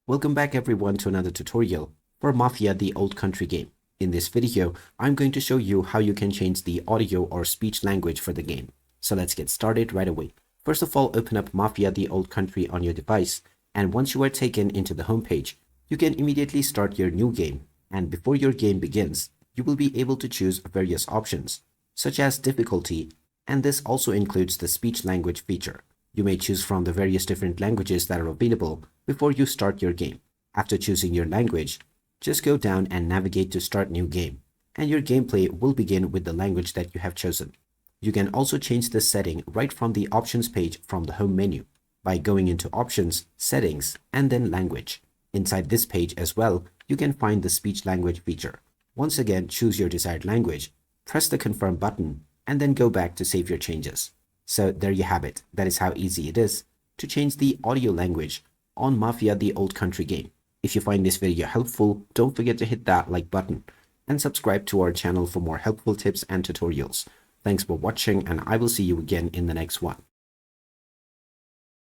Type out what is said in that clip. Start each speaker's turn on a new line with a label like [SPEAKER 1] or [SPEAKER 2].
[SPEAKER 1] Welcome back everyone to another tutorial for Mafia the Old Country game. In this video, I'm going to show you how you can change the audio or speech language for the game. So let's get started right away. First of all, open up Mafia the Old Country on your device, and once you are taken into the home page, you can immediately start your new game. And before your game begins, you will be able to choose various options, such as difficulty, and this also includes the speech language feature. You may choose from the various different languages that are available before you start your game. After choosing your language, just go down and navigate to Start New Game, and your gameplay will begin with the language that you have chosen. You can also change this setting right from the Options page from the Home menu by going into Options, Settings, and then Language. Inside this page as well, you can find the Speech Language feature. Once again, choose your desired language, press the Confirm button, and then go back to save your changes. So there you have it. That is how easy it is to change the audio language on Mafia the Old Country game. If you find this video helpful, don't forget to hit that like button and subscribe to our channel for more helpful tips and tutorials. Thanks for watching, and I will see you again in the next one.